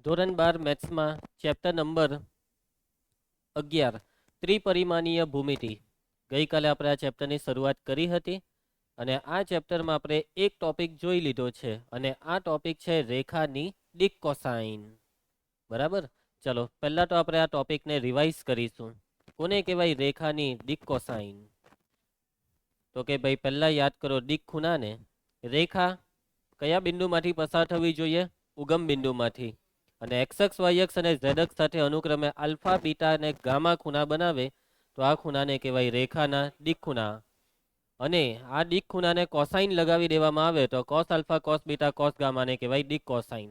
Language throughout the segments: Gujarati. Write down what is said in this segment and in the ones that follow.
ધોરણ 12 મેથ્સમાં ચેપ્ટર નંબર 11 ત્રિપરિમાણીય ભૂમિતિ. ગઈકાલે આપણે આ ચેપ્ટરની શરૂઆત કરી હતી અને આ ચેપ્ટરમાં આપણે એક ટોપિક જોઈ લીધો છે અને આ ટોપિક છે રેખાની દિક કોસાઇન. બરાબર, ચલો પહેલા તો આપણે આ ટોપિકને રિવાઇઝ કરીશું. કોને કહેવાય રેખાની દિક કોસાઇન? તો કે ભાઈ પહેલા યાદ કરો દિક ખૂણાને. રેખા કયા બિંદુમાંથી પસાર થવી જોઈએ? ઉગમ બિંદુમાંથી. અને એક્સ વાય એક્સ અને ઝેડ એક્સ સાથે અનુક્રમે આલ્ફા બીટા અને ગામા ખૂણા બનાવે તો આ ખૂણાને કહેવાય રેખાના દિક ખૂણા. અને આ દિક ખૂણાને કોસાઇન લગાવી દેવામાં આવે તો cos alpha cos beta cos ગામાને કહેવાય દિક કોસાઇન.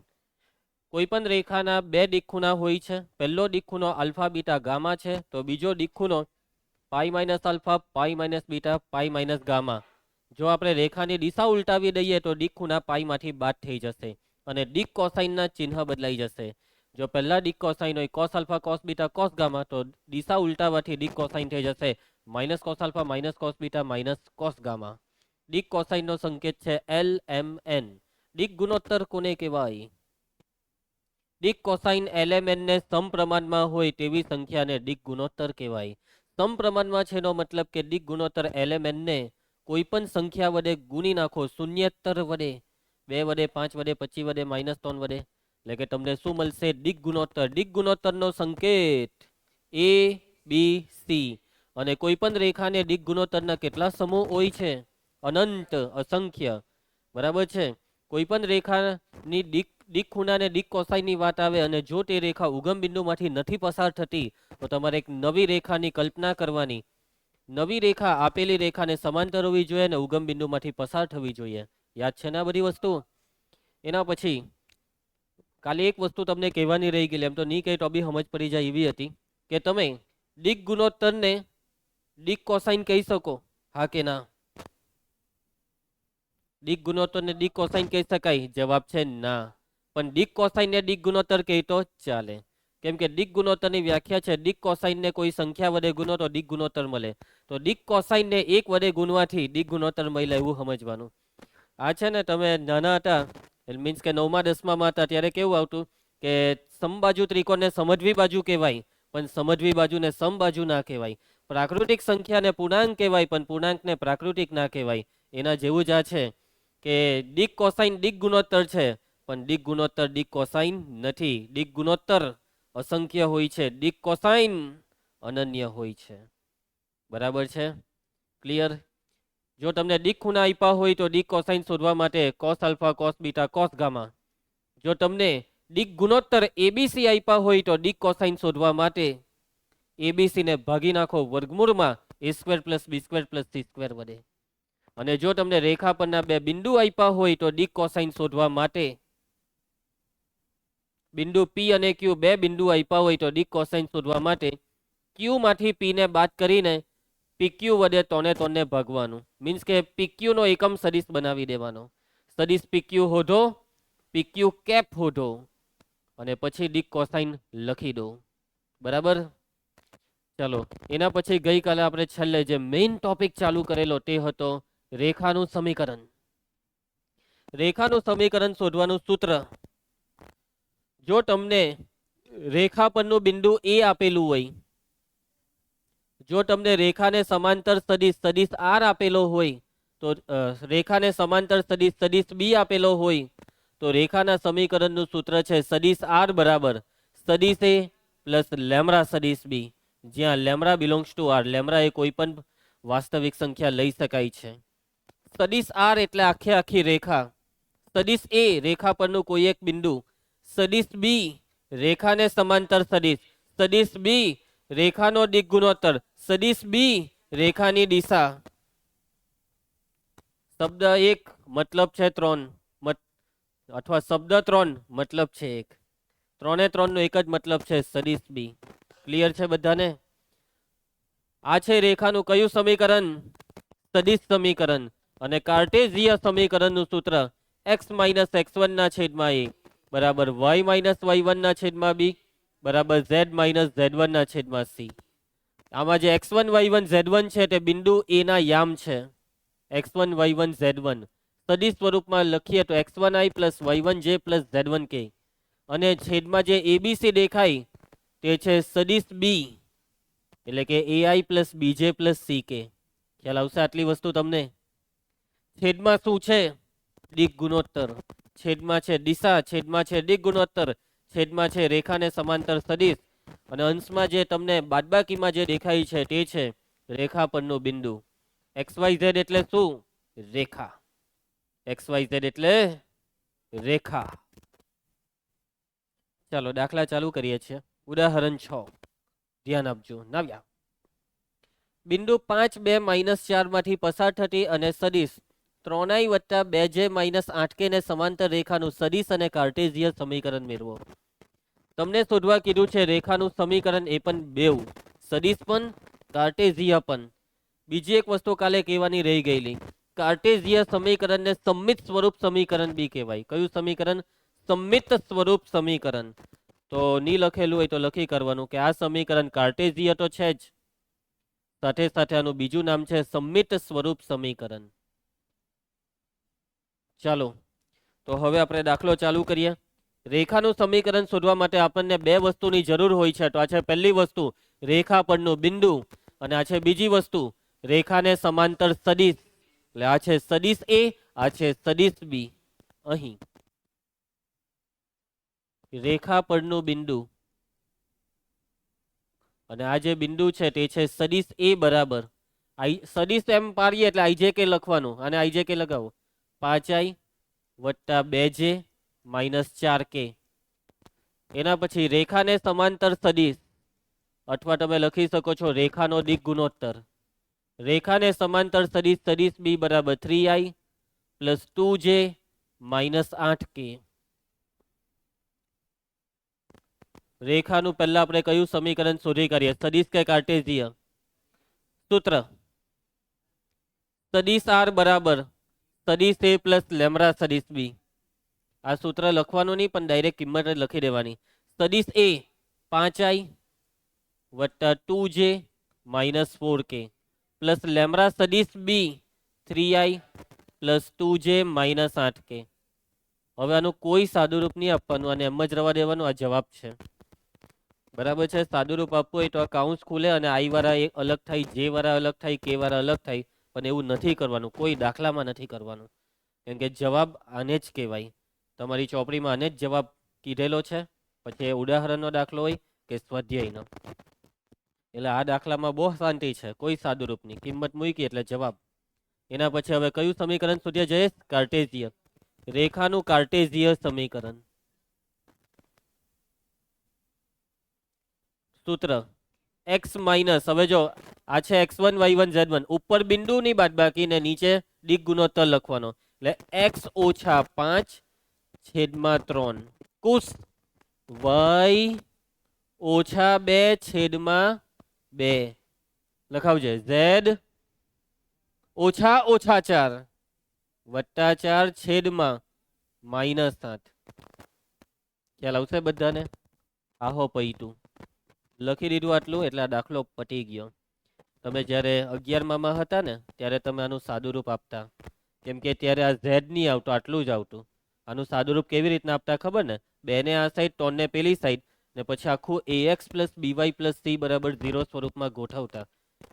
કોઈ પણ રેખાના બે દિક ખૂણા હોય છે. પહેલો દિક ખૂણો આલ્ફા બીટા ગામા છે તો બીજો દિક ખૂણો pi minus alpha pi minus beta pi minus gamma. જો આપણે રેખાની દિશા ઉલટાવી દઈએ તો દિક ખૂણા પાઈમાંથી બાદ થઈ જશે અને દિક કોસાઇનના ચિહ્ન બદલાઈ જશે. જો પહેલા દિક કોસાઇન હોય cos alpha cos beta cos gamma તો દિશા ઉલટાવાથી દિક કોસાઇન થઈ જશે minus cos alpha minus cos beta minus cos gamma. દિક કોસાઇનનો સંકેત છે LMN. દિક ગુણોત્તર કોને કહેવાય? દિક કોસાઇન LMN ને સમપ્રમાણમાં હોય તેવી સંખ્યાને દિક ગુણોત્તર કહેવાય. સમપ્રમાણમાં છે એનો મતલબ કે દિક ગુણોત્તર LMN ને કોઈ પણ સંખ્યા વડે ગુણી નાખો, શૂન્યેતર વડે, 2 વડે 5 વડે 25 વડે -3 વડે, એટલે કે તમને શું મળશે? દિક ગુણોત્તર. દિક ગુણોત્તરનો સંકેત ABC. અને કોઈ પણ રેખાને દિક ગુણોત્તરના કેટલા સમૂહ હોય છે? અનંત, અસંખ્ય. બરાબર છે. કોઈ પણ રેખાની દિક ખૂણાને દિક કોસાઇનની વાત આવે અને જો તે રેખા ઉગમ બિંદુમાંથી નથી પસાર થતી તો તમારે એક નવી રેખાની કલ્પના કરવાની. નવી રેખા આપેલી રેખાને સમાંતર હોવી જોઈએ અને ઉગમ બિંદુમાંથી પસાર થવી જોઈએ. યાદ છે ને આ બધી વસ્તુ? એના પછી કાલે એક વસ્તુ તમને કહેવાની રહી ગઈ, એમ તો નહીં કહે તો બી સમજ પડી જાય એવી હતી કે તમે દિક ગુણોત્તરને દિક કોસાઇન કહી શકો? હા કે ના? દિક ગુણોત્તરને દિક કોસાઇન કહી શકાય? જવાબ છે ના. પણ દિક કોસાઇનને દિક ગુણોત્તર કહે તો ચાલે. કેમ કે દિક ગુણોત્તરની વ્યાખ્યા છે દિક કોસાઇનને કોઈ સંખ્યા વડે ગુણો તો દિક ગુણોત્તર મળે. તો દિક કોસાઇનને 1 વડે ગુણવાથી દિક ગુણોત્તર મળે એવું સમજવાનું. આ છે ને તમે નાના હતા, મીન્સ કે 9મા 10મામાં હતા ત્યારે કેવું આવતું કે સમબાજુ ત્રિકોણને સમજવી બાજુ કહેવાય પણ સમજવી બાજુને સમબાજુ ના કહેવાય. પ્રાકૃતિક સંખ્યાને પૂર્ણાંક કહેવાય પણ પૂર્ણાંકને પ્રાકૃતિક ના કહેવાય. એના જેવું જ આ છે કે દિક કોસાઇન દિક ગુણોત્તર છે પણ દિક ગુણોત્તર દિક કોસાઇન નથી. દિક ગુણોત્તર અસંખ્ય હોય છે, દિક કોસાઇન અનન્ય હોય છે. બરાબર છે? ક્લિયર? જો તમને દિક ખૂણા આપ્યા હોય તો દિક કોસાઇન શોધવા માટે cos alpha cos beta cos gamma. જો તમને દિક ગુણોત્તર ABC આપ્યા હોય તો દિક કોસાઇન શોધવા માટે ABC ને ભાગી નાખો વર્ગમૂળમાં A² + B² + C² વડે. અને જો તમને રેખા પરના બે બિંદુ આપ્યા હોય તો દિક કોસાઇન શોધવા માટે બિંદુ P અને Q, બે બિંદુ આપ્યા હોય તો દિક કોસાઇન શોધવા માટે Q માંથી P ને બાદ કરીને PQ વડે 3 ને ભાગવાનું. મીન્સ કે PQ નો એકમ સદિશ બનાવી દેવાનો. સદિશ PQ હોધો, PQ કેપ હોધો અને પછી દિક કોસાઇન લખી દો. બરાબર? ચલો એના પછી ગઈકાલે આપણે છેલ્લે જે મેઇન ટોપિક ચાલુ કરેલો તે હતો રેખાનું સમીકરણ. રેખાનું સમીકરણ શોધવાનું સૂત્ર. જો તમને રેખા પરનું બિંદુ A આપેલું હોય, જો તમને રેખાને સમાંતર સદિશ R આપેલો હોય તો રેખાને સમાંતર સદિશ B આપેલો હોય તો રેખાના સમીકરણનું સૂત્ર છે સદિશ R બરાબર સદિશ A પ્લસ લેમ્બડા સદિશ B, જ્યાં lambda belongs to R. Lambda એ કોઈ પણ વાસ્તવિક સંખ્યા લઈ શકાય છે. સદિશ R એટલે આખી રેખા. સદિશ A રેખા પરનું કોઈ એક બિંદુ. સદિશ B રેખાને સમાંતર સદિશ. સદિશ B રેખાનો દિક ગુણોત્તર. સદિશ B રેખાની દિશા. શબ્દ 1 મતલબ છે 3 અથવા શબ્દ 3 મતલબ છે 1. 3 એ 3 નો એક જ મતલબ છે સદિશ B. ક્લિયર છે બધાને? આ છે રેખાનું કયું સમીકરણ? સદિશ સમીકરણ. અને કાર્ટેશિય સમીકરણનું સૂત્ર x - x1 ના છેદમાં a બરાબર y - y1 ના છેદમાં b બરાબર z - z1 ના છેદમાં c. આમાં જે x1 y1 z1 છે તે બિંદુ A ના યામ છે. x1 y1 z1 સદિશ સ્વરૂપમાં લખીએ તો x1i + y1j + z1k અને છેદમાં જે એબીસી દેખાય તે છે સદિશ બી, એટલે કે એઆઈ પ્લસ બીજે પ્લસ સી કે. ખ્યાલ આવશે આટલી વસ્તુ તમને? છેદમાં શું છે? દિક ગુણોત્તર. છેદમાં છે દિશા, છેદમાં છે દિક ગુણોત્તર, છેદમાં છે રેખાને સમાંતર સદિશ, અને અંશમાં જે તમને બાદબાકીમાં જે દેખાય છે તે છે રેખા પરનું બિંદુ. XYZ એટલે શું? રેખા. XYZ એટલે રેખા. ચાલો દાખલા ચાલુ કરીએ છીએ. ઉદાહરણ 6 ધ્યાન આપજો. નાવ્યા બિંદુ 5 2 -4 માંથી પસાર થતી અને સદિશ 3i + 2j - 8k ને સમાંતર રેખાનું સદિશ અને કાર્ટેઝિયન સમીકરણ મેળવો. તમને શોધવા કીધું છે રેખાનું સમીકરણ, એ પણ બેવ, સદિશ પણ કાર્ટેઝિયન પણ. બીજી એક વસ્તુ કાલે કહેવાની રહી ગયેલી, કાર્ટેઝિયન સમીકરણને સંમિત સ્વરૂપ સમીકરણ બી કહેવાય. કયું સમીકરણ? સંમિત સ્વરૂપ સમીકરણ. તો ની લખેલું હોય તો લખી કરવાનું કે આ સમીકરણ કાર્ટેઝિયન તો છે જ, સાથે સાથે આનું બીજું નામ છે સંમિત સ્વરૂપ સમીકરણ. ચાલો તો હવે આપણે દાખલો ચાલુ કરીએ. રેખાનું સમીકરણ શોધવા માટે આપણને બે વસ્તુની જરૂર હોય છે. તો આ છે પહેલી વસ્તુ, રેખા પરનું બિંદુ, અને આ છે બીજી વસ્તુ, રેખાને સમાંતર સદિશ. એટલે આ છે સદિશ એ, આ છે સદિશ બી. અહીં રેખા પરનું બિંદુ અને આ જે બિંદુ છે તે છે સદિશ એ બરાબર સદિશ એમ પાડીએ એટલે આઈ જે કે લખવાનું, અને આઈ જે કે લગાવો 5i + 2j - 4k. એના પછી રેખાને સમાંતર સદિશ, અથવા તમે લખી શકો છો રેખાનો દિક ગુણોત્તર. રેખાને સમાંતર સદિશ સદિશ બી બરાબર 3i + 2j - 8k. રેખાનું પહેલા આપણે કયું સમીકરણ શોધી કાઢીએ, સદિશ કે કાર્ટેઝિયન? સૂત્ર સદિશ આર બરાબર સદિશ એ પ્લસ લેમ્બડા સદિશ બી. આ સૂત્ર લખવાનું નહીં, પણ ડાયરેક્ટ કિંમત જ લખી દેવાની. સદિશ એ 5i + 2j - 4k plus lambda સદિશ બી 3i + 2j - 8k. હવે આનું કોઈ સાદુરૂપ નહીં આપવાનું, અને એમ જ રવા દેવાનું. આ જવાબ છે, બરાબર છે. સાદુરૂપ આપવું હોય તો આ કાઉન્સ ખુલે અને આઈ વાળા એક અલગ થાય, જે વાળા અલગ થાય, કે વાળા અલગ થાય, પણ એવું નથી કરવાનું, કોઈ દાખલામાં નથી કરવાનું. કેમ કે જવાબ આને જ કહેવાય. તમારી ચોપડીમાં આને જ જવાબ કીધેલો છે. પછી ઉદાહરણનો દાખલો હોય કે સ્વાધ્યાયનો. એટલે આ દાખલામાં બહુ શાંતિ છે, કોઈ સાદુરૂપની કિંમત મૂકી એટલે જવાબ. એના પછી હવે કયું સમીકરણ શોધીએ જયેશ? કાર્ટેઝિયન. રેખાનું કાર્ટેઝિયન સમીકરણ. સૂત્ર x માઇનસ, હવે જો આ છે x1 y1 z1, ઉપર બિંદુની બાદબાકી ને નીચે દિક ગુણોત્તર લખવાનો. એટલે x - 5 / 3 કુસ y - 2 / 2 લખાવજે z - 4 + 4 છેદમાં -7. ખ્યાલ આવશે બધાને? આહો પૈતું લખી દીધું આટલું, એટલે આ દાખલો પતી ગયો. તમે જ્યારે 11માં હતા ને ત્યારે તમે આનું સાદુરૂપ આપતા, કેમ કે ત્યારે આ ઝેડ નહીં આવતું, આટલું જ આવતું. આનું સાદુરૂપ કેવી રીતના આપતા ખબર ને? 2 ને આ સાઈડ, 3 ને પેલી સાઈડ, ને પછી આખું ax + by + c = 0 સ્વરૂપમાં ગોઠવતા.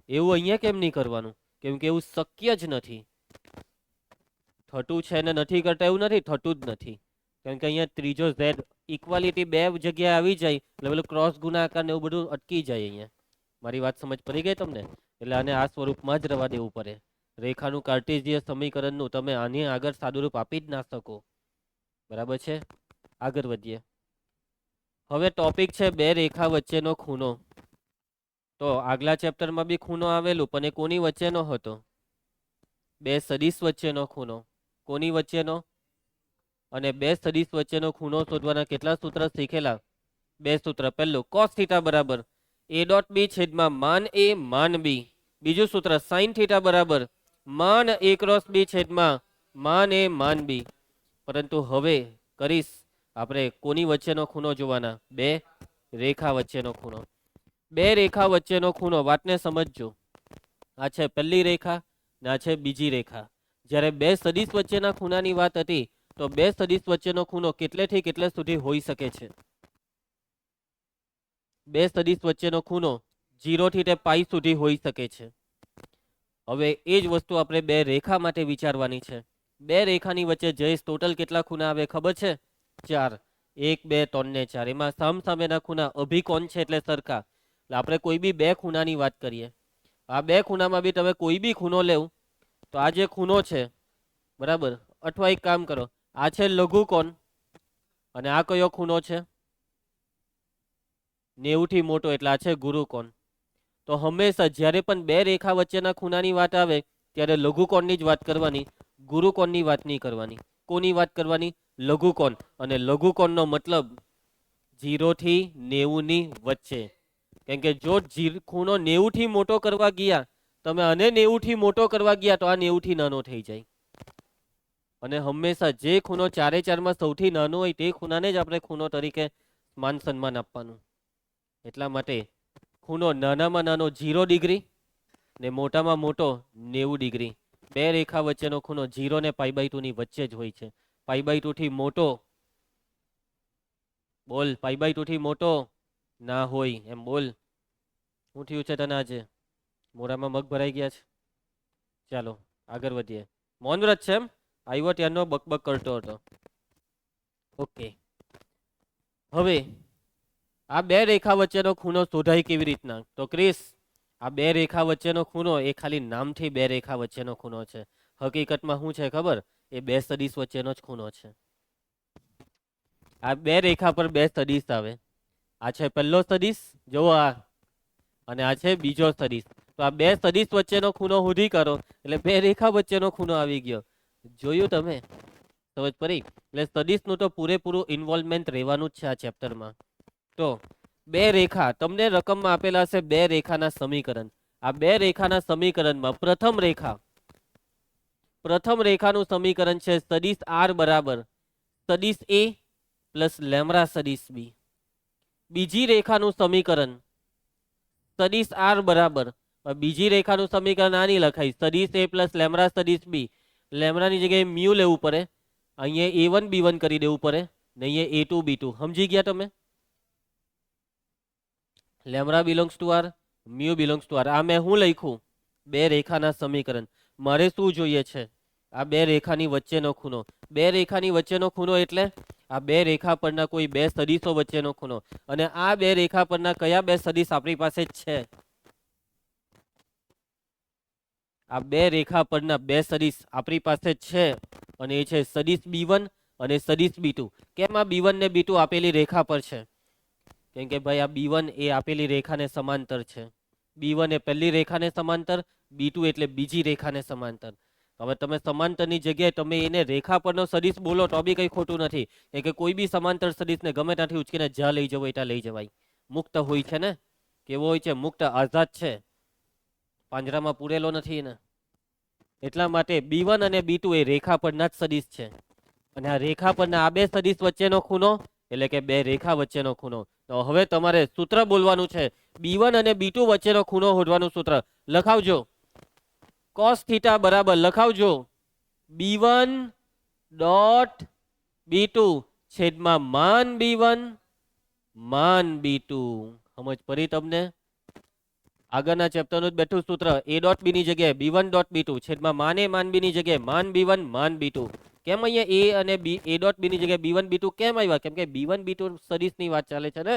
એવું અહીંયા કેમ નહીં કરવાનું? કેમ કે એવું શક્ય જ નથી. થતું છે ને નથી કરતા એવું નથી, થતું જ નથી. કેમ કે અહીંયા ત્રીજો ઝેડ ઇક્વાલિટી બે જગ્યાએ આવી જાય એટલે પેલું ક્રોસ ગુણાકાર ને એવું બધું અટકી જાય. અહીંયા મારી વાત સમજ પડી ગઈ તમને? એટલે આને આ સ્વરૂપમાં જ રવા દેવું પડે. રેખાનું કાર્ટેઝિયન સમીકરણનું તમે આની આગળ સાદુરૂપ આપી જ ના શકો. બરાબર છે? આગળ વધીએ. હવે ટોપિક છે બે રેખા વચ્ચેનો ખૂણો. તો આગલા ચેપ્ટરમાં બી ખૂણો આવેલું, પણ એ કોની વચ્ચેનો હતો? બે સદિશ વચ્ચેનો ખૂણો. કોની વચ્ચેનો? અને બે સદિશ વચ્ચેનો ખૂણો શોધવાના કેટલા સૂત્ર શીખેલા? બે સૂત્ર. પહેલું cos θ બરાબર a.b છેદમાં માન a માન b. બીજું સૂત્ર sin θ બરાબર માન a ક્રોસ b છેદમાં માન a માન b. પરંતુ હવે કરીશ આપણે કોની વચ્ચેનો ખૂણો જોવાના? બે રેખા વચ્ચેનો ખૂણો. બે રેખા વચ્ચેનો ખૂણો, વાતને સમજજો. આ છે પહેલી રેખા ને આ છે બીજી રેખા. જ્યારે બે સદિશ વચ્ચેના ખૂણાની વાત હતી તો બે સદિશ વચ્ચેનો ખૂણો કેટલેથી કેટલે સુધી હોઈ શકે છે? બે સદિશ વચ્ચેનો ખૂણો 0 થી તે પાઈ સુધી હોઈ શકે છે. હવે એ જ વસ્તુ આપણે બે રેખા માટે વિચારવાની છે. બે રેખાની વચ્ચે જયેશ ટોટલ કેટલા ખૂણા આવે ખબર છે? 4. 1 2 3 ને 4. એમાં સામસામેના ખૂણા અભિકોણ છે એટલે સરખા. એટલે આપણે કોઈ બી બે ખૂણાની વાત કરીએ. આ બે ખૂણામાં બી તમે કોઈ બી ખૂણો લેવું તો આ જે ખૂણો છે બરાબર, અથવા એક કામ કરો, આ છે લઘુકોણ અને આ કયો ખૂણો છે? 90 થી મોટો એટલે આ છે ગુરુકોણ. તો હંમેશા જ્યારે પણ બે રેખા વચ્ચેના ખૂણાની વાત આવે ત્યારે લઘુકોણની જ વાત કરવાની, ગુરુકોણની વાત નહીં કરવાની. કોની વાત કરવાની? લઘુકોણ. અને લઘુકોણનો મતલબ 0 થી 90 ની વચ્ચે. કેમ કે જો ખૂણો 90 થી મોટો કરવા ગયા, તમે આને 90 થી મોટો કરવા ગયા તો આ 90 થી નાનો થઈ જાય. અને હંમેશા જે ખૂણો 4 4 માં સૌથી નાનો હોય તે ખૂણાને જ આપણે ખૂણો તરીકે માન સન્માન આપવાનું. એટલા માટે ખૂણો નાનામાં નાનો 0 ડિગ્રી ને મોટામાં મોટો 90 ડિગ્રી. બે રેખા વચ્ચેનો ખૂણો 0 ને π/2 ની વચ્ચે જ હોય છે. π/2 થી મોટો, બોલ, π/2 થી મોટો ના હોય એમ બોલ. શું થયું છે તને આજે? મોઢામાં મગ ભરાઈ ગયા છે? ચાલો આગળ વધીએ. મૌન વ્રત છે એમ? આવ્યો ત્યારનો બકબક કરતો હતો. ઓકે, હવે આ બે રેખા વચ્ચેનો ખૂણો શોધાય કેવી રીતના? તો ક્રિસ, આ બે રેખા વચ્ચેનો ખૂણો એ ખાલી નામથી બે રેખા વચ્ચેનો ખૂણો છે. હકીકતમાં શું છે ખબર? એ બે સદિશ વચ્ચેનો જ ખૂણો છે. આ બે રેખા પર બે સદિશ આવે. આ છે પહેલો સદિશ, જો આ, અને આ છે બીજો સદિશ. તો આ બે સદિશ વચ્ચેનો ખૂણો શોધી કરો એટલે બે રેખા વચ્ચેનો ખૂણો આવી ગયો. જોયું તમે? સમજ પડી? એટલે સદિશનું તો પૂરેપૂરું ઇન્વોલ્વમેન્ટ રહેવાનું જ છે આ ચેપ્ટરમાં. તો બે રેખા તમને રકમમાં આપેલા છે, બે રેખાના સમીકરણ. આ બે રેખાના સમીકરણમાં પ્રથમ રેખાનું સમીકરણ છે સદિશ આર બરાબર સદિશ એ પ્લસ લેમડા સદિશ બી. બીજી રેખાનું સમીકરણ સદિશ આર બરાબર, બીજી રેખાનું સમીકરણ આની લખાય સદિશ એ પ્લસ લેમડા સદિશ બી. લેમડાની જગ્યાએ મ્યુ લેવું પડે, અહીંયા A1 B1 કરી દેવું પડે ને અહીંયા A2 B2. સમજી ગયા તમે? Lambda belongs to R, mu belongs to R. આ મેં હું લખ્યું? બે રેખાના સમીકરણ. મારે શું જોઈએ છે? આ બે રેખાની વચ્ચેનો ખૂણો. બે રેખાની વચ્ચેનો ખૂણો એટલે આ બે રેખા પરના કોઈ બે સદિશો વચ્ચેનો ખૂણો. અને આ બે રેખા પરના કયા બે સદિશ આપણી પાસે છે? આ બે રેખા પરના બે સદિશ આપણી પાસે છે અને એ છે સદિશ B1 અને સદિશ B2. કેમ આ B1 ને B2 આપેલી રેખા પર છે? કેમ કે ભાઈ આ B1 એ આપેલી રેખાને સમાંતર છે. B1 એ પહેલી રેખાને સમાંતર, B2 એટલે બીજી રેખાને સમાંતર. હવે તમે સમાંતરની જગ્યાએ તમે એને રેખા પરનો સદિશ બોલો તો બી કંઈ ખોટું નથી. કે કોઈ બી સમાંતર સદિશને ગમે ત્યાંથી ઉચકીને જ્યાં લઈ જવો ત્યાં લઈ જવાય. મુક્ત હોય છે ને? કેવો હોય છે? મુક્ત, આઝાદ છે, પાંજરામાં પૂરેલો નથી ને. એટલા માટે B1 અને B2 એ રેખા પરના જ સદિશ છે. અને આ રેખા પરના આ બે સદિશ વચ્ચેનો ખૂણો એટલે કે બે રેખા વચ્ચેનો ખૂણો. તો હવે તમારે સૂત્ર બોલવાનું છે. B1 અને B2 વચ્ચેનો ખૂણો શોધવાનું સૂત્ર લખાવજો. cos થીટા બરાબર લખાવજો B1 ડોટ B2 છેદમાં માન B1 માન B2. સમજ પડી તમને? આગળના ચેપ્ટરનું જ બેઠું સૂત્ર. A ડોટ B ની જગ્યાએ B1 ડોટ B2 છેદમાં માન A માન B ની જગ્યાએ માન B1 માન B2. કેમ અહીંયા A અને A ડોટ B ની જગ્યાએ B1 B2 કેમ આવ્યા? કેમ કે B1 B2 સદિશની વાત ચાલે છે ને.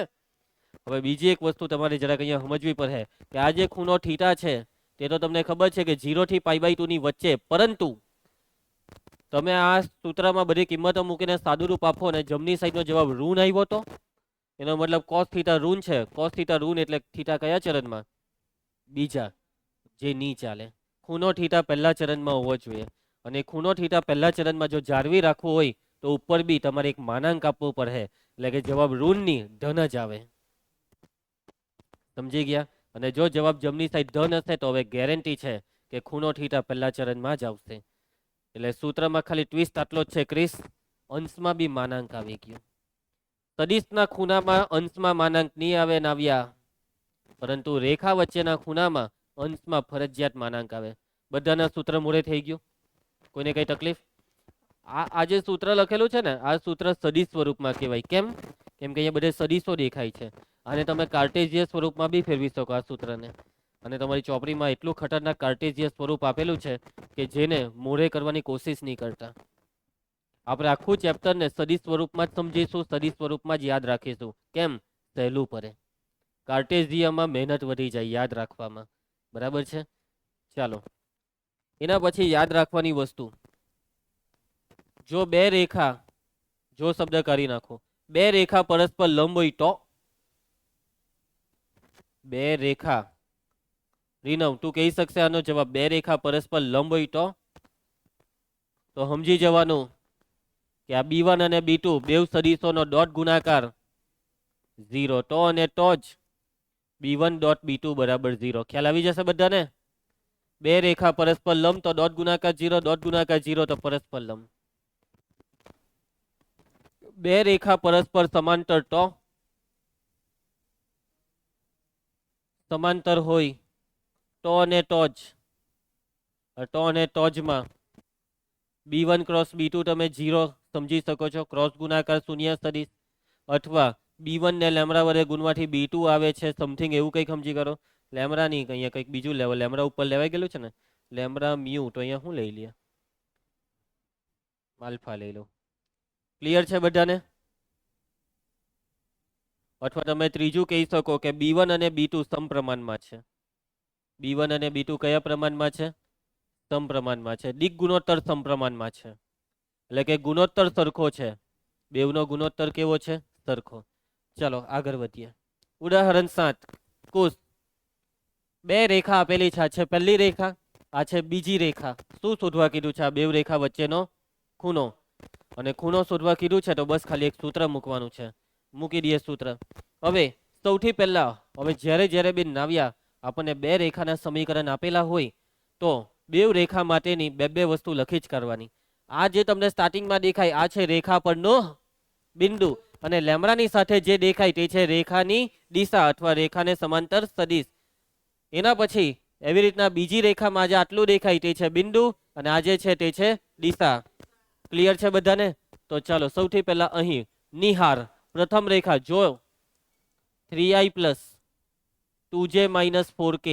હવે બીજી એક વસ્તુ તમારે જરાક અહીંયા સમજવી પડે કે આ જે ખૂણો થીટા છે તે તો તમને ખબર છે કે 0 થી π/2 ની વચ્ચે. પરંતુ તમે આ સૂત્રમાં બધી કિંમતો મૂકીને સાદુરૂપ આપો ને જમણી સાઈડનો જવાબ ઋણ આવ્યો તો એનો મતલબ cos થીટા ઋણ છે. cos થીટા ઋણ એટલે થીટા કયા ચરણમાં? બીજા, જે નહીં ચાલે. ખૂણો થીટા પહેલા ચરણમાં હોવો જોઈએ. અને ખૂણો થીટા પહેલા ચરણમાં જો જાળવી રાખવો હોય તો ઉપર બી તમારે એક માનાંક આપવો પડે. એટલે કે જવાબ ઋણ ની ધન જ આવે. સમજી ગયા? અને જો જવાબ જમણી સાઈડ ધન હશે તો હવે ગેરંટી છે કે ખૂણો થીટા પહેલા ચરણમાં જ આવશે. એટલે સૂત્રમાં ખાલી ટ્વિસ્ટ આટલો જ છે ક્રિસ, અંશમાં બી માનાંક આવી ગયો. સદિશના ખૂણામાં અંશમાં માનાંક નહીં આવે ને આવ્યા, પરંતુ રેખા વચ્ચેના ખૂણામાં અંશમાં ફરજિયાત માનાંક આવે. બધાના સૂત્ર મોડે થઈ ગયું? કોઈને કઈ તકલીફ? આ જે સૂત્ર લખેલું છે ને, આ સૂત્ર સદિશ સ્વરૂપમાં કહેવાય. કેમ? કેમ કે અહીંયા બધે સદિશો દેખાય છે. અને તમે કાર્ટેશિયન સ્વરૂપમાં બી ફેરવી શકો આ સૂત્રને. અને તમારી ચોપડીમાં એટલું ખતરનાક કાર્ટેશિયન સ્વરૂપ આપેલું છે કે જેને મોઢે કરવાની કોશિશ નહીં કરતા. આપણે આખું ચેપ્ટરને સદિશ સ્વરૂપમાં જ સમજીશું, સદિશ સ્વરૂપમાં જ યાદ રાખીશું. કેમ? સહેલું પડે. કાર્ટેશિયનમાં મહેનત વધી જાય યાદ રાખવામાં. બરાબર છે? ચાલો, એના પછી યાદ રાખવાની વસ્તુ, જો બે રેખા, જો શબ્દ કરી નાખો, બે રેખા પરસ્પર લંબ હોય તો, બે રેખા, રીનવ તું કહી શકશે આનો જવાબ? બે રેખા પરસ્પર લંબ હોય તો સમજી જવાનું કે આ B1 અને B2 બેવ સદિશોનો ડોટ ગુણાકાર 0, તો અને તો જ B1 ડોટ B2 બરાબર 0. ખ્યાલ આવી જશે બધાને? બે રેખા પરસ્પર લંબ તો ડોટ ગુણાકાર 0, ડોટ ગુણાકાર 0 તો પરસ્પર લંબ. બે રેખા પરસ્પર સમાંતર તો, સમાંતર હોય તો અને તો જ, તો અને તો જ માં B1 ક્રોસ B2 તમે 0 સમજી શકો છો, ક્રોસ ગુણાકાર શૂન્ય સદિશ. અથવા B1 ને લેમડા વડે ગુણવાથી B2 આવે છે સમથિંગ એવું કંઈક સમજી કરો. લેમડા નહીં, અહીંયા કંઈક બીજું લેવલ, લેમડા ઉપર લેવાઈ ગયેલું છે ને, લેમડા મ્યુ, તો અહીંયા શું લઈ લે? આલ્ફા લઈ લો. ક્લિયર છે બધાને? અથવા તમે ત્રીજું કહી શકો કે B1 અને B2 સમપ્રમાણમાં છે. B1 અને B2 કયા પ્રમાણમાં છે? સમપ્રમાણમાં છે. દિક ગુણોત્તર સમપ્રમાણમાં છે, એટલે કે ગુણોત્તર સરખો છે. બેવનો ગુણોત્તર કેવો છે? સરખો. ચાલો આગળ વધીએ. ઉદાહરણ 7. કુશ. બે રેખા આપેલી છે. આ છે પહેલી રેખા, આ છે બીજી રેખા. શું શોધવા કીધું છે? આ બે રેખા વચ્ચેનો ખૂણો. અને ખૂણો શોધવા કીધું છે તો બસ ખાલી એક સૂત્ર મૂકવાનું છે. મૂકી દઈએ સૂત્ર. હવે સૌથી પહેલા, હવે જ્યારે બી નાવ્યા આપણને બે રેખાના સમીકરણ આપેલા હોય તો બે રેખા માટેની બે વસ્તુ લખી જ કરવાની. આ જે તમને સ્ટાર્ટિંગમાં દેખાય આ છે રેખા પરનો બિંદુ, અને લેમડાની સાથે જે દેખાય તે છે રેખાની દિશા અથવા રેખાને સમાંતર સદિશ. એના પછી એવી રીતના બીજી રેખામાં જે આટલું દેખાય તે છે બિંદુ, અને આ જે છે તે છે દિશા. ક્લિયર છે બધાને? તો ચાલો સૌથી પહેલા અહીં નિહાર. પ્રથમ રેખા જો 3i plus 2j minus 4k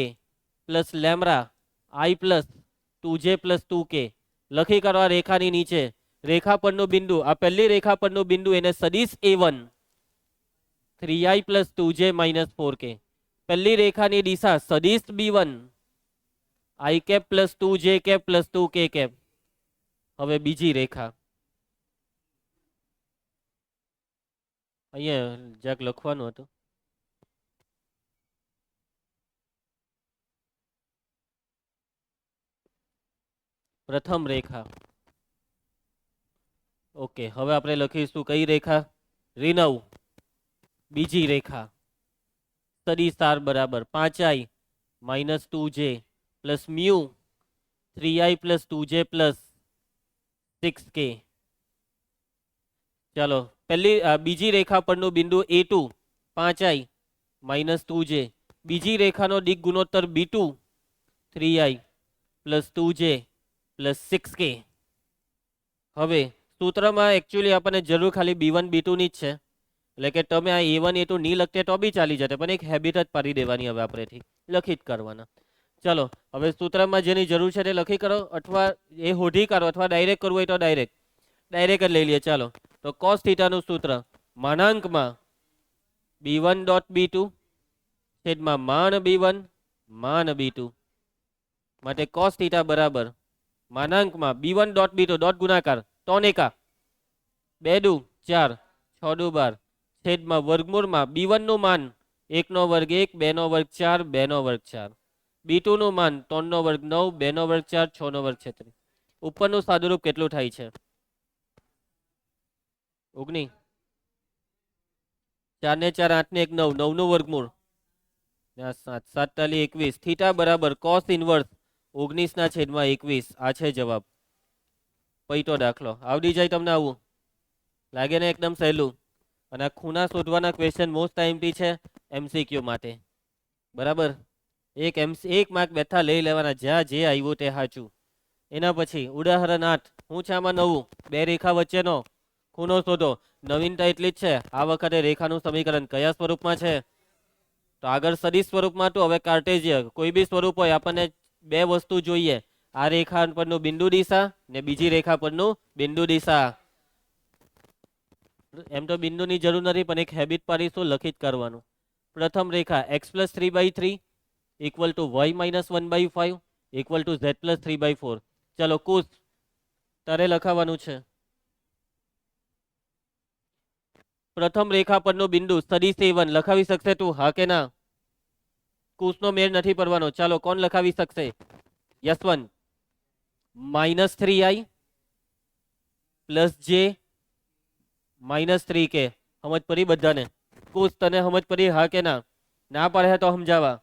plus lambda i plus 2j plus 2k લખી કરવા રેખાની નીચે રેખા પરનું બિંદુ, આ પહેલી રેખા પરનું બિંદુ એને સદિશ A1, 3i plus 2j minus 4k. પહેલી રેખાની દિશા સદિશ B1, i cap plus 2j cap plus 2k cap. હવે બીજી રેખા, અહીંયા જ્યાંક લખવાનું હતું, પ્રથમ રેખા. ઓકે, હવે આપણે લખીશું કઈ રેખા? ઋણવ. બીજી રેખા સદિશ R બરાબર 5i minus 2j plus mu 3i plus 2j plus 6k. ચાલો બીજી રેખા પરનું બિંદુ A2 5i માઇનસ 2j, બીજી રેખાનો દિક ગુણોત્તર B2 3i plus 2j plus 6k. હવે સૂત્રમાં એકચ્યુઅલી આપણને જરૂર ખાલી B1 B2 ની જ છે, એટલે કે તમે આ A1 A2 નહીં લખતે તો બી ચાલી જતે, પણ એક હેબિટ જ પાડી દેવાની હવે આપણેથી, લખી જ કરવાના. ચલો હવે સૂત્રમાં જેની જરૂર છે તે લખી કરો, અથવા એ હોધી કાઢો, અથવા ડાયરેક્ટ કરવું હોય તો ડાયરેક્ટ જ લઈ લઈએ. ચાલો તો કોસ થીટાનું સૂત્ર માનાંકમાં B1 ડોટ B2 છેદમાં માન B1 માન B2 માટે કોસ થીટા બરાબર માનાંકમાં B1 ડોટ B2 ડોટ ગુણાકાર 3 એકા 2 દુ 4 6 દુ 12 છેદમાં વર્ગમૂળમાં B1 નું માન 1 નો વર્ગ 1 2 નો વર્ગ 4 2 નો વર્ગ 4, B2 નું માન 3 નો વર્ગ 9 2 નો વર્ગ 4 6 નો વર્ગ 36. ઉપરનું સાદુરૂપ કેટલું થાય છે? 19. 4 ને 4 8 ને 1 9, 9 નું વર્ગમૂળ 7 7 તાલી 21. થીટા બરાબર કોસ ઇનવર્સ 19 ના છેદમાં 21. આ છે જવાબ. પૈતો દાખલો આવડી જાય તમને? આવું લાગે ને? એકદમ સહેલું. અને આ ખૂણા શોધવાના ક્વેશ્ચન મોસ્ટ ટાઈમથી છે MCQ માટે. બરાબર, એક માર્ક બેઠા લઈ લેવાના, જ્યાં જે આવ્યું તે સાચું. એના પછી ઉદાહરણ 8, હું છે આમાં નવું, બે રેખા વચ્ચેનો ખૂણો શોધો. નવીનતા એટલી જ છે, આ વખતે રેખાનું સમીકરણ કયા સ્વરૂપમાં છે? તો આગળ સદિશ સ્વરૂપમાં તો હવે કાર્ટેઝિય કોઈ બી સ્વરૂપ હોય, આપણને બે વસ્તુ જોઈએ, આ રેખા પરનું બિંદુ દિશા ને બીજી રેખા પરનું બિંદુ દિશા. એમ તો બિંદુની જરૂર નથી, પણ એક હેબિટ પાડીશું, લખી જ કરવાનું. પ્રથમ રેખા x+3/3 equal to y-1/5 equal to z+3/4. ચલો કુશ, તારે લખાવાનું છે. પ્રથમ રેખા પરનું બિંદુ સદિશ A1 લખાવી શકશે તું, હા કે ના? કુશનો મેળ નથી પડવાનો. ચાલો કોણ લખાવી શકશે? યશવંત. -3i + j -3k. સમજ પડી બધાને? કુશ તને સમજ પડી, હા કે ના? ના પાડે તો સમજાવા,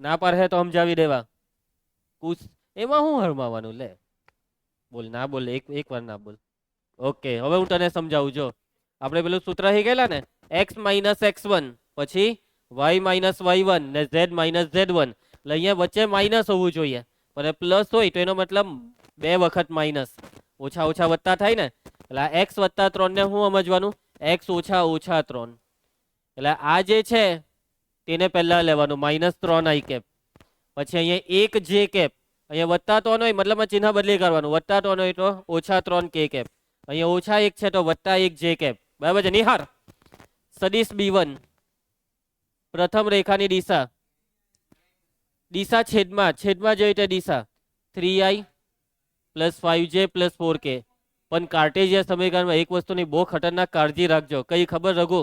ના પાડે તો સમજાવી દેવા. કુશ એમાં હું હરમાવાનું લે, બોલ ના બોલ, એક વાર ના બોલ. ઓકે, હવે હું તને સમજાવું. જો આપણે પેલું સૂત્ર અહીં ગયેલા ને, x - x1 પછી y - y1 ને z - z1, એટલે અહીંયા વચ્ચે માઇનસ હોવું જોઈએ, પણ પ્લસ હોય તો એનો મતલબ બે વખત માઇનસ, ઓછા ઓછા વત્તા થાય ને. એટલે આ x + 3 ને હું સમજવાનું, x - -3. એટલે આ જે છે તેને પહેલા લેવાનું, -3i કેપ. પછી અહીંયા એક જે કેપ, અહીંયા વત્તા 3 હોય મતલબ ચિહ્ન બદલી કરવાનું, વત્તા 3 હોય તો -3k કેપ. અહીંયા -1 છે તો +1 જે કેપ. બરાબર છે નિહાર? સદિશ B1, પ્રથમ રેખાની દિશા, દિશા છેદમાં જેવી રીતે દિશા 3i + 5j + 4k. પણ કાર્ટેશિયન સમીકરણમાં એક વસ્તુની બહુ ખતરનાક કાળજી રાખજો. કઈ ખબર રઘુ?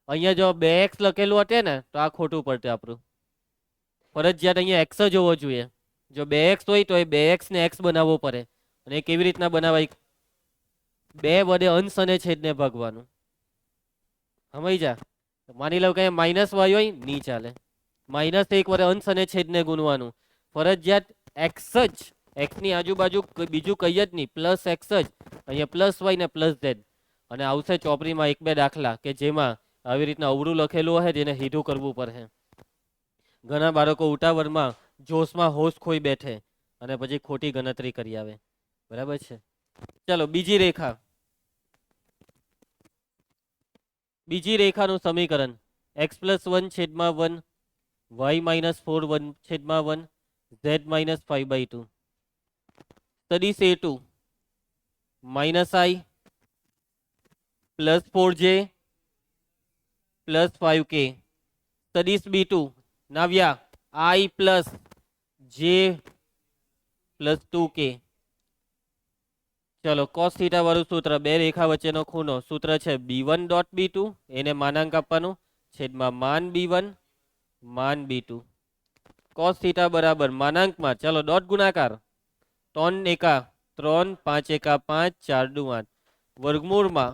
અહીંયા જો 2x લખેલું હતે ને તો આ ખોટું પડતે આપણું. ફરજિયાત અહીંયા x જ હોવો જોઈએ. જો 2x હોય તો એ 2x ને x બનાવવો પડે. અને એ કેવી રીતના બનાવાય? 2 વડે અંશ અને છેદને ભાગવાનું. સમજી જા. માની લો કે -y હોય, નહીં ચાલે. -1 વડે અંશ અને છેદને ગુણવાનું. ફરજિયાત x જ, x ની આજુબાજુ બીજું કઈ જ નહીં, +x જ. અહીંયા +y ને +z. અને આવશે ચોપડીમાં 1-2 દાખલા કે જેમાં આવી રીતના અવળું લખેલું હશે, જેને સીધું કરવું પડે. ઘણા બાળકો ઉતાવળમાં જોશમાં હોશ ખોઈ બેઠે અને પછી ખોટી ગણતરી કરી આવે. બરાબર છે? ચલો બીજી રેખા, બીજી રેખાનું સમીકરણ x+1/1 y - 4/1 z - 5/2. સદિશ A2 -i + 4j + 5k. સદિશ B2 નાવ્યા i + j + 2k. ચલો cos θ વાળું સૂત્ર, બે રેખા વચ્ચેનો ખૂણો, સૂત્ર છે b1.b2, એને માનાંક આપવાનું, છેદમાં -b1 -b2. cos θ બરાબર માનાંકમાં, ચલો ડોટ ગુણાકાર, 3 એકા 3, 5 એકા 5, 4 દુ 8, વર્ગમૂળમાં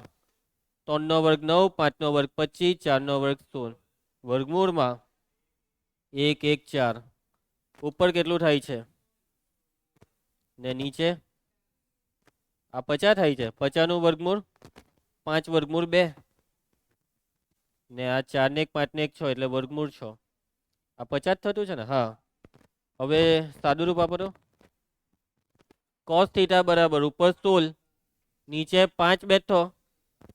3 નો વર્ગ 9, 5 નો વર્ગ 25, 4 નો વર્ગ 16, વર્ગમૂળમાં 1 1 4. ઉપર કેટલું થાય છે ને નીચે? આ 50 થાય છે. 50 નું વર્ગમૂળ 5 વર્ગમૂળ 2 ને આ 4 ને 1 5 ને 1 6 એટલે વર્ગમૂળ 6. આ 50 થતું છે ને? હા. હવે સાદુરૂપ આપો તો cos θ બરાબર ઉપર 16, નીચે 5 બેઠો,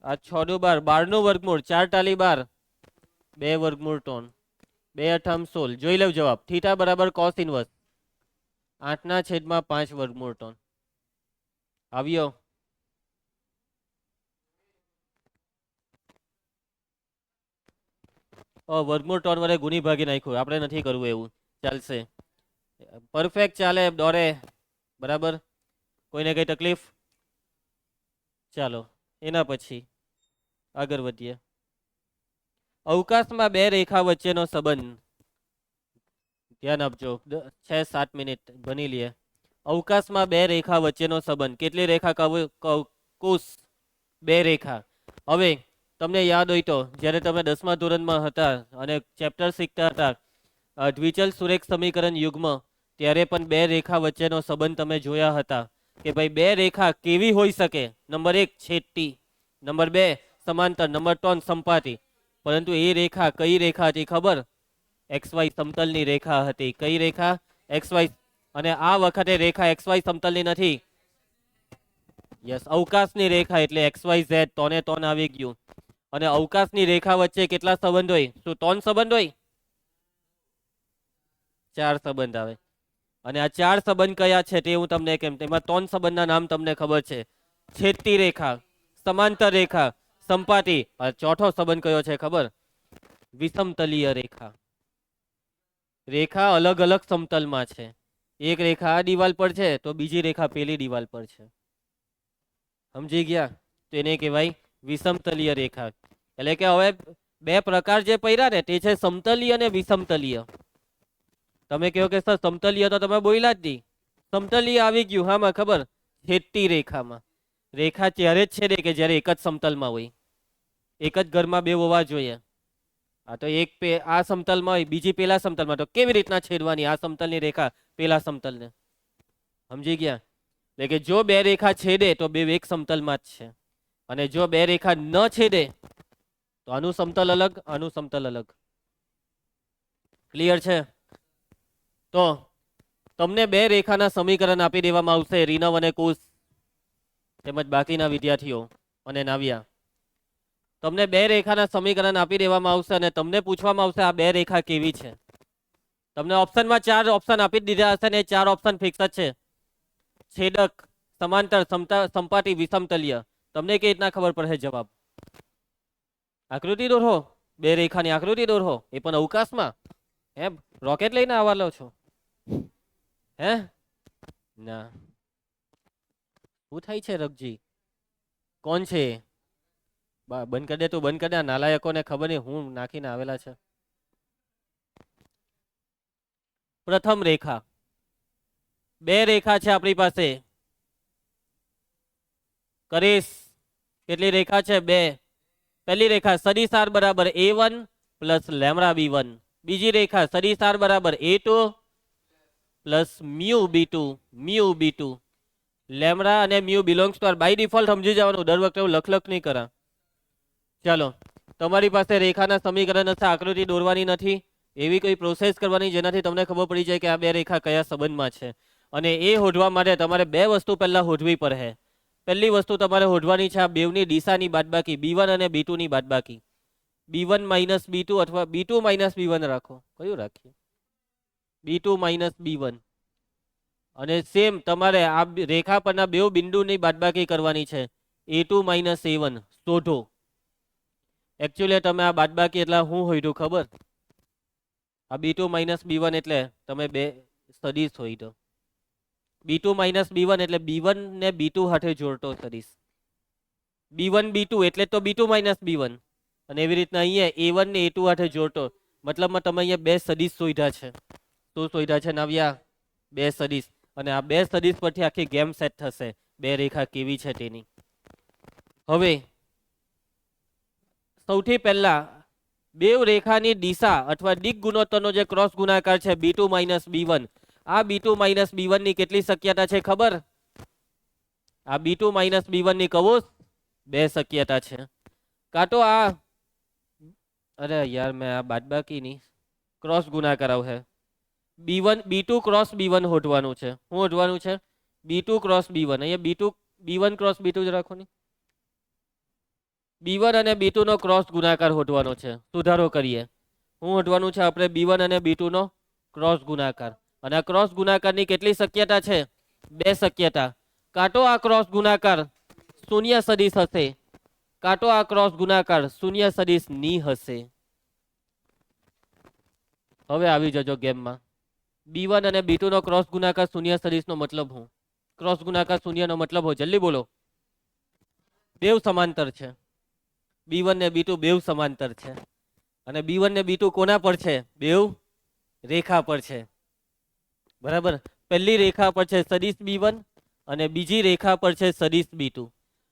આ 6 દુ 12, 12 નું વર્ગમૂળ 4 ટાલી 12, 2 વર્ગમૂળ 3, 2 8 16. જોઈ લેવ જવાબ. θ બરાબર cos ઇન્વર્સ 8/5 વર્ગમૂળ 3 આવ્યો. વર્ગમૂળ 3 વડે ગુણી ભાગી નાખ્યું, આપણે નથી કરવું એવું. ચાલશે, પરફેક્ટ ચાલે, દોરે. બરાબર? કોઈને કઈ તકલીફ? ચાલો એના પછી આગળ વધીએ. અવકાશમાં બે રેખા વચ્ચેનો સંબંધ, ધ્યાન આપજો, 6-7 મિનિટ ભણી લઈએ. અવકાશમાં બે રેખા વચ્ચેનો સંબંધ. કેટલી રેખા કુશ? બે રેખા. હવે તમને યાદ હોય તો જ્યારે તમે 10મા ધોરણમાં હતા અને ચેપ્ટર શીખતા હતા દ્વિચલ સુરેખ સમીકરણ યુગ્મ, ત્યારે પણ બે રેખા વચ્ચેનો સંબંધ તમે જોયા હતા કે ભાઈ બે રેખા કેવી હોઈ શકે? નંબર 1 છેદતી, નંબર 2 સમાંતર, નંબર 3 સંપાતી. પરંતુ એ રેખા કઈ રેખા હતી ખબર? XY સમતલની રેખા હતી. કઈ રેખા? XY અને આ વખતે રેખા XY સમતલની નથી. યસ, અવકાશની રેખા એટલે XYZ તોને તોન આવી ગયું. અને અવકાશની રેખા વચ્ચે કેટલા સંબંધ હોય? શું 3 સંબંધ હોય? 4 સંબંધ આવે. અને આ 4 સંબંધ કયા છે તે હું તમને કેમ, તેમાં 3 સંબંધના નામ તમને ખબર છે. છેદતી રેખા, સમાંતર રેખા, સંપાતી. અને ચોથો સંબંધ કયો છે ખબર? વિષમતલીય રેખા. રેખા અલગ અલગ સમતલમાં છે. એક રેખા આ દિવાલ પર છે તો બીજી રેખા પેલી દિવાલ પર છે. સમજી ગયા? તો એને કહેવાય વિષમતલીય રેખા. એટલે કે હવે બે પ્રકાર જે પડ્યા ને તે છે સમતલીય અને વિષમતલીય. તમે કહો કે સર સમતલીય તો તમે બોલ્યા જ નહીં. સમતલીય આવી ગયું હામાં ખબર? છેદતી રેખામાં. રેખા ત્યારે જ છેદે કે જ્યારે એક જ સમતલમાં હોય. એક જ ઘરમાં બે હોવા જોઈએ. આ તો એક આ સમતલમાં હોય, બીજી પેલા સમતલમાં, તો કેવી રીતના છેદવાની આ સમતલની રેખા પેલા સમતલને? સમજી ગયા? એટલે કે જો બે રેખા છેદે તો બે એક સમતલમાં જ છે. અને જો બે રેખા ન છેદે તો આનું સમતલ અલગ, આનું સમતલ અલગ. ક્લિયર છે? તો તમને બે રેખાના સમીકરણ આપી દેવામાં આવશે, રીનવ અને કુશ તેમજ બાકીના વિદ્યાર્થીઓ અને નાવ્યા. તમને બે રેખાના સમીકરણ આપી દેવામાં આવશે અને તમને પૂછવામાં આવશે આ બે રેખા કેવી છે. તમને ઓપ્શનમાં 4 ઓપ્શન આપી દીધા હશે ને 4 ઓપ્શન ફિક્સ જ છે. છેદક, સમાંતર, સંપાતી, વિષમતલીય. તમને કેવી રીતના ખબર પડે જવાબ? આકૃતિ દોરો, બે રેખાની આકૃતિ દોરો, એ પણ અવકાશમાં. હે, રોકેટ લઈને આવવાનો છો? હે ના, શું થાય છે રગજી? કોણ છે? બંધ કરી દે તું, બંધ કરી દે. નાલાયકોને ખબર નહીં હું નાખીને આવેલા છે. પ્રથમ રેખા, બે રેખા છે આપણી પાસે. કરીશ કેટલી રેખા છે? બે. પહેલી રેખા સદિશ R બરાબર A1 પ્લસ લેમડા B1. બીજી રેખા સદિશ R બરાબર A2 plus mu B2, mu B2. Lambda અને mu belongs to R. By default સમજી જવાનું, દર વખતે હું લખ નહીં કરા. ચાલો, તમારી પાસે રેખાના સમીકરણ હશે, આકૃતિ દોરવાની નથી. એવી કોઈ પ્રોસેસ કરવાની જેનાથી તમને ખબર પડી જાય કે આ બે રેખા કયા સંબંધમાં છે. અને એ શોધવા માટે તમારે બે વસ્તુ પહેલા શોધવી પડે. પહેલી વસ્તુ તમારે શોધવાની છે આ બેવની દિશાની બાદબાકી, B1 અને B2 ની બાદબાકી. B1 માઇનસ B2 અથવા B2 માઇનસ B1 રાખો. કયું રાખીએ? B2 minus B1. અને સેમ તમારે આ રેખા પરના બે બિંદુની બાદબાકી કરવાની છે. A2 માઇનસ A1 શોધો. એકચ્યુઅલી તમે આ બાદબાકી એટલે શું હોય ખબર? આ B2 માઇનસ B1 એટલે તમે બે સદિશ હોય તો B2 માઇનસ B1 એટલે B1 ને B2 સાથે જોડતો સદિશ. B1 B2 એટલે તો B2 માઇનસ B1. અને એવી રીતના અહીંયા A1 ને A2 સાથે જોડતો. મતલબમાં તમે અહીંયા બે સદિશ શોધ્યા છે. શું શોધ્યા છે નાવ્યા? બે સદિશ. અને આ બે સદિશ પરથી આખી ગેમ સેટ થશે બે રેખા કેવી છે તેની. હવે સૌથી પહેલા બે રેખાની દિશા અથવા દિક ગુણોત્તરનો જે ક્રોસ ગુણાકાર છે B2 માઇનસ B1. આ B2 માઇનસ B1 ની કેટલી શક્યતા છે ખબર? આ B2 માઇનસ B1 ની કહો બે શક્યતા છે. કાં તો આ, અરે યાર મેં આ બાદબાકીની ક્રોસ ગુણાકાર આવશે. B2 ક્રોસ B1 હોધવાનું છે. શું હોધવાનું છે? B2 cross B1. અહીંયા B1 ક્રોસ B2 જ રાખો ને. B1 અને B2 નો ક્રોસ ગુણાકાર હોધવાનો છે. સુધારો કરીએ. શું હોધવાનું છે આપણે? B1 અને B2 નો ક્રોસ ગુણાકાર. અને આ ક્રોસ ગુણાકારની કેટલી શક્યતા છે? બે શક્યતા. કાં તો આ ક્રોસ ગુણાકાર શૂન્ય સદિશ હશે, કાં તો આ ક્રોસ ગુણાકાર શૂન્ય સદિશ ની હશે. હવે આવી જજો ગેમમાં. B1 અને B2 નો ક્રોસ ગુણાકાર શૂન્ય સદિશ નો મતલબ હું? ક્રોસ ગુણાકાર શૂન્ય નો મતલબ હો, જલ્દી બોલો. બેવ સમાંતર છે. B1 ને B2 બેવ સમાંતર છે. અને B1 ને B2 કોના પર છે? બેવ રેખા પર છે. બરાબર. પહેલી રેખા પર છે સદિશ B1 અને બીજી રેખા પર છે સદિશ B2.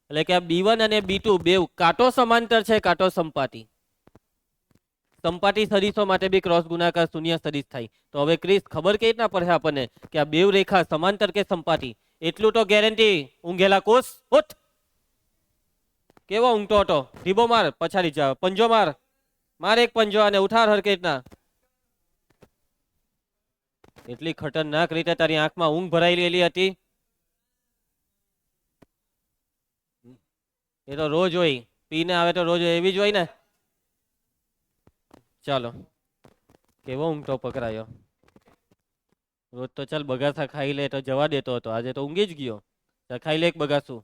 એટલે કે આ B1 અને B2 બેવ કાંટો સમાંતર છે, કાંટો સંપાતી. સંપાતી સદિશો માટે બી ક્રોસ ગુણાકાર શૂન્ય સદિશ થાય. તો હવે ક્રિસ ખબર કેવી રીતના પડે આપણને કે આ બેવ રેખા સમાંતર કે સંપાતી? એટલું તો ગેરંટી. ઊંઘેલા કોષ ઉઠ. કેવો ઊંઘતો હતો? ઢીબો માર, પછાડી જા, પંજો માર, માર એક પંજો અને ઉઠાર હરકે રીતના. એટલી ખતરનાક રીતે તારી આંખમાં ઊંઘ ભરાયેલી હતી. એ તો રોજ હોય, પીને આવે તો રોજ એવી જ હોય ને. ચાલો, કેવો ઊંઘ તો પકડાયો. રોજ તો ચાલ બગાસા ખાઈ લે તો જવા દેતો હતો, આજે તો ઊંઘી જ ગયો. ખાઈ લે એક બગાસું.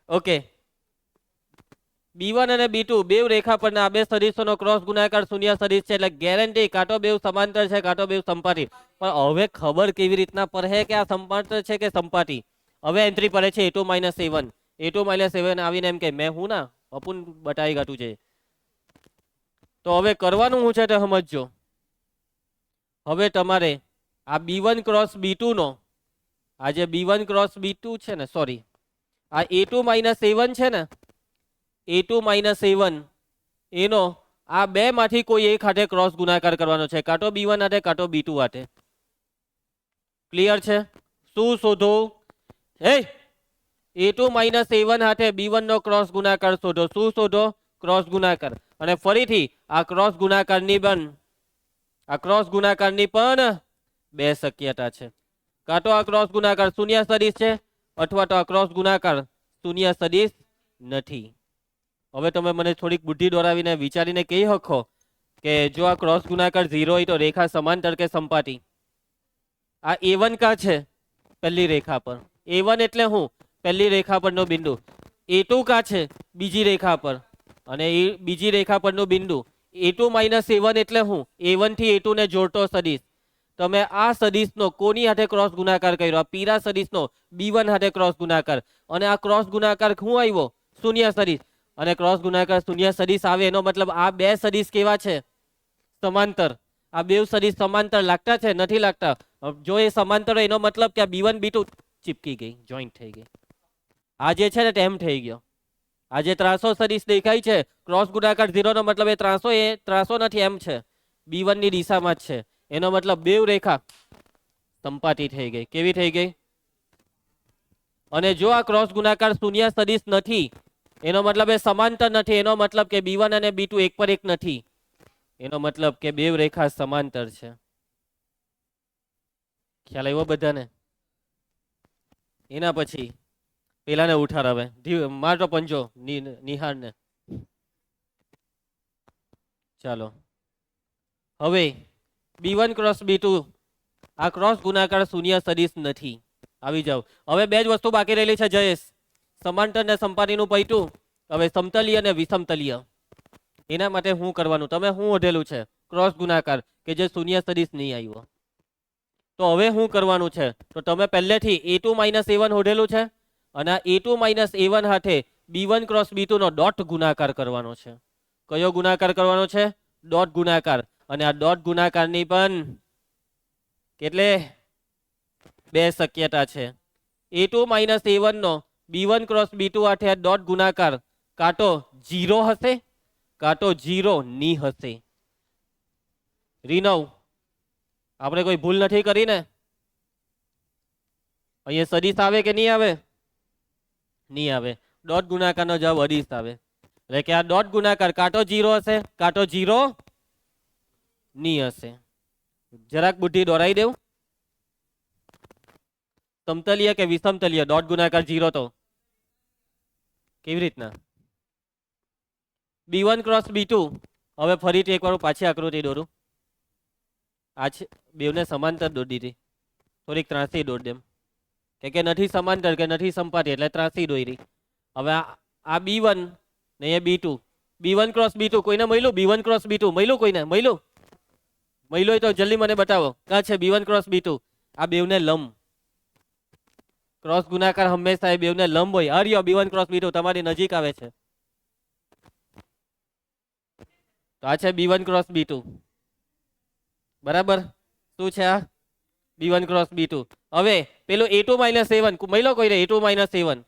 ઓકે, B1 અને B2 બેવ રેખા પરના આ બે સદિશોનો ક્રોસ ગુણાકાર શૂન્ય સદિશ છે, એટલે ગેરંટી કાં તો બેવ સમાંતર છે કાં તો બેવ સંપાતી. પણ હવે ખબર કેવી રીતના પડે કે આ સમાંતર છે કે સંપાતી? હવે એન્ટ્રી પડે છે A2 - A1. A2 - A1 આવીને એમ કે મેં હું ના અપૂન બતાવી ગાતું છે. તો હવે કરવાનું શું છે તે સમજજો. હવે તમારે આ B1 ક્રોસ B2 નો, આ જે B1 ક્રોસ B2 છે ને, સોરી, આ A2 - A1 છે ને, A2 - A1 એનો આ બે માંથી કોઈ એક હાથે ક્રોસ ગુણાકાર કરવાનો છે, કાં તો B1 હાથે કાં તો B2 હાથે. ક્લિયર છે? શું શોધો? A2 - A1 હાથે B1 નો ક્રોસ ગુણાકાર શોધો. શું શોધો? ક્રોસ ગુણાકાર. અને ફરીથી આ ક્રોસ ગુણાકારની પણ બે શક્યતા છે. કાં તો આ ક્રોસ ગુણાકાર શૂન્ય સદિશ છે અથવા તો આ ક્રોસ ગુણાકાર શૂન્ય સદિશ નથી. હવે તમે મને થોડીક બુદ્ધિ દોડાવીને વિચારીને કહી શકો કે જો આ ક્રોસ ગુણાકાર 0 હોય તો રેખા સમાંતર કે સંપાતી? આ A1 કા છે? પહેલી રેખા પર. A1 એટલે હું? પહેલી રેખા પરનો બિંદુ. A2 કા છે? બીજી રેખા પર. અને એ બીજી રેખા પરનો બિંદુ. A2 - A1 એટલે હું? A1 થી A2 ને જોડતો સદિશ. તમે આ સદિશનો કોની હાથે ક્રોસ ગુણાકાર કર્યો? આ પીરા સદિશનો B1 હાથે ક્રોસ ગુણાકાર. અને આ ક્રોસ ગુણાકાર શું આવ્યો? શૂન્ય સદિશ. અને ક્રોસ ગુણાકાર શૂન્ય સદિશ આવે એનો મતલબ આ બે સદિશ કેવા છે? સમાંતર. આ બે સદિશ સમાંતર લાગતા છે? નથી લાગતા. જો એ સમાંતર હોય એનો મતલબ કે આ B1 B2 ચીપકી ગઈ, જોઈન્ટ થઈ ગઈ. આ જે છે ને તેમ થઈ ગયો. આ જે ત્રાસો સદિશ દેખાય છે ક્રોસ ગુણાકાર 0 નો મતલબ એ ત્રાસો નથી, એમ છે. B1 ની દિશામાં જ છે. એનો મતલબ બેવ રેખા સંપાતી થઈ ગઈ. કેવી થઈ ગઈ? અને જો આ ક્રોસ ગુણાકાર શૂન્ય સદિશ નથી એનો મતલબ એ સમાંતર નથી. એનો મતલબ કે B1 અને B2 એક પર એક નથી. એનો મતલબ કે બેવ રેખા સમાંતર છે. ખ્યાલ આવ્યો બધાને? એના પછી પેલાને ઉઠાડ. હવે મારતો પંજો નિહાળ ને. ચાલો, હવે B1 ક્રોસ B2 આ ક્રોસ ગુણાકાર શૂન્ય સદિશ નથી. આવી જાવ. હવે બે જ વસ્તુ બાકી રહેલી છે જયેશ. સમાંતર ને સંપાતીનું પૈતું. હવે સમતલીય અને વિષમતલીય. એના માટે શું કરવાનું? તમે શું ઓઢેલું છે? ક્રોસ ગુણાકાર, કે જે શૂન્ય સદિશ નહીં આવ્યો. તો હવે શું કરવાનું છે? તો તમે પહેલેથી A2 - A1 ઓઢેલું છે અને આ A2 - A1 હાથે B1 ક્રોસ B2 નો ડોટ ગુણાકાર કરવાનો છે. કયો ગુણાકાર કરવાનો છે? ડોટ ગુણાકાર. અને આ ડોટ ગુણાકારની પણ કેટલે બે શક્યતા છે. A2 - A1 નો B1 ક્રોસ B2 હાથે આ ડોટ ગુણાકાર કાં તો 0 હશે કાં તો 0 ની હશે. રીનવ, આપણે કોઈ ભૂલ નથી કરી ને? અહીંયા સદિશ આવે કે નહીં આવે? નહીં આવે. ડોટ ગુણાકારનો જવાબ અદિશ આવે. એટલે કે આ ડોટ ગુણાકાર કાં તો 0 હશે કાં તો 0 ની હશે. જરાક બુદ્ધિ દોરાઈ દેવું. સમતલીય કે વિષમતલીય? ડોટ ગુણાકાર 0 તો કેવી રીતના? B1 cross B2. હવે ફરીથી એકવાર પાછી આકૃતિ દોરું. આ છે બેવને સમાંતર દોરી દીધી, થોડીક ત્રાસી દોર દેમ કે નથી સમાંતર કે નથી સંપાતી એટલે ત્રાસી દોરી. હવે આ B1 ને એ B2. B1 ક્રોસ B2 કોઈને મળ્યું? B1 ક્રોસ B2 મળ્યું? કોઈને મળ્યું? મળ્યું હોય તો જલ્દી મને બતાવો. ક્યાં છે B1 ક્રોસ B2? આ બેવને લંબ. ક્રોસ ગુણાકાર હંમેશા એ બેવને લંબ હોય. આર્યો B1 ક્રોસ B2 તમારી નજીક આવે છે. તો આ છે B1 ક્રોસ B2. બરાબર? શું છે આ? B1 cross B2. હવે પેલું A2 - A1 મળ્યો કોઈને? A2 - A1.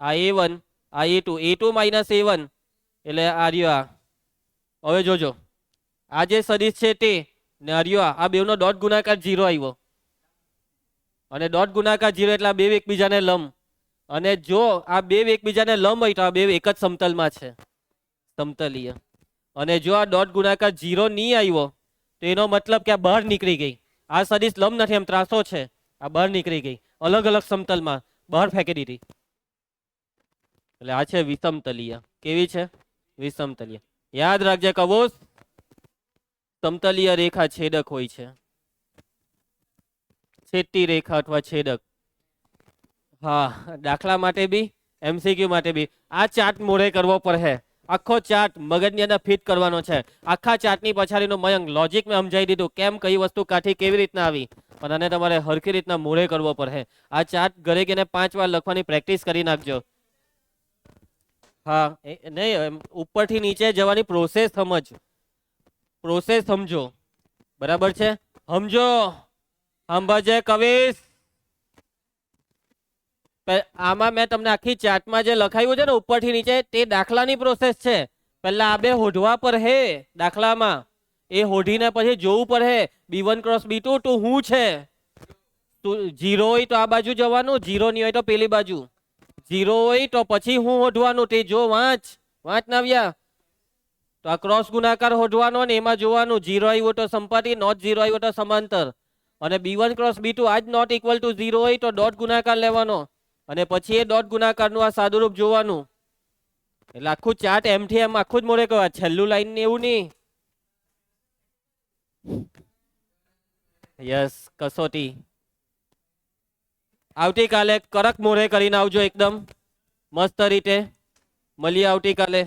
આ A1 આ A2. A2 - A1 એટલે આર્યો આ. હવે જોજો, આ જે સદિશ છે તે ને આર્યો આ બેવનો ડોટ ગુણાકાર 0 આવ્યો. અને ડોટ ગુણાકાર 0 એટલે આ બે એકબીજાને લંબ. અને જો આ બે એકબીજાને લંબ હોય તો આ બે એક જ સમતલમાં છે, સમતલીય. અને જો આ ડોટ ગુણાકાર 0 નહીં આવ્યો તો તો એનો મતલબ કે આ બહાર નીકળી ગઈ. આ સદિશ લંબ નથી, એમ ત્રાસો છે, આ બહાર નીકળી ગઈ, અલગ અલગ સમતલમાં બહાર ફેંકી દીધી. એટલે આ છે વિષમતલીય. કેવી છે? વિષમતલીય. યાદ રાખજે કબૂસ, સમતલીય રેખા છેદક હોય છે, છેદતી રેખા અથવા છેદક. હા, દાખલા માટે બી, એમસીક્યુ માટે બી આ ચાર્ટ મોડે કરવો પડે. આખો ચાર્ટ મગજની અંદર ફિટ કરવાનો છે. આખા ચાર્ટની પછાડીનું મયંક લોજિક મેં સમજાવી દીધું, કેમ કઈ વસ્તુ કાઠી કેવી રીતના આવી, પણ આને તમારે હરખી રીતના મોડે કરવો પડે. આ ચાર્ટ ઘરે ગઈને 5 વાર લખવાની પ્રેક્ટિસ કરી નાખજો. હા, નહીં, ઉપરથી નીચે જવાની પ્રોસેસ સમજ, પ્રોસેસ સમજો. બરાબર છે? સમજો, સમજે કવિશ. આમાં મેં તમને આખી ચાર્ટમાં જે લખાયું છે ને ઉપરથી નીચે, તે દાખલાની પ્રોસેસ છે. પહેલા આ બે હોઢવા પર હે દાખલામાં, એ હોઢીને પછી જોવું પડે B1 ક્રોસ B2 ટુ શું છે. જીરો હોય તો આ બાજુ જવાનું, જીરો નહીં હોય તો પેલી બાજુ. જીરો હોય તો પછી હું હોઢવાનું તે જો, વાંચ વાંચ નાવ્યા. તો આ ક્રોસ ગુણાકાર હોઢવાનો ને એમાં જોવાનું જીરો આવ્યો તો સંપાતી, નોટ જીરો આવ્યો તો સમાંતર. અને B1 ક્રોસ B2 આ જ નોટ ઇક્વલ ટુ ઝીરો હોય તો ડોટ ગુણાકાર લેવાનો, અને પછી એ ડોટ ગુણાકારનું આ સાદુરૂપ જોવાનું. એટલે આખું ચાર્ટ એમથી એમ આખું જ મોડે કરવા, છેલ્લું લાઈન ને એવું નહીં. યસ, કસોટી. આવતીકાલે કડક મોઢે કરીને આવજો, એકદમ મસ્ત રીતે. મળીએ આવતીકાલે.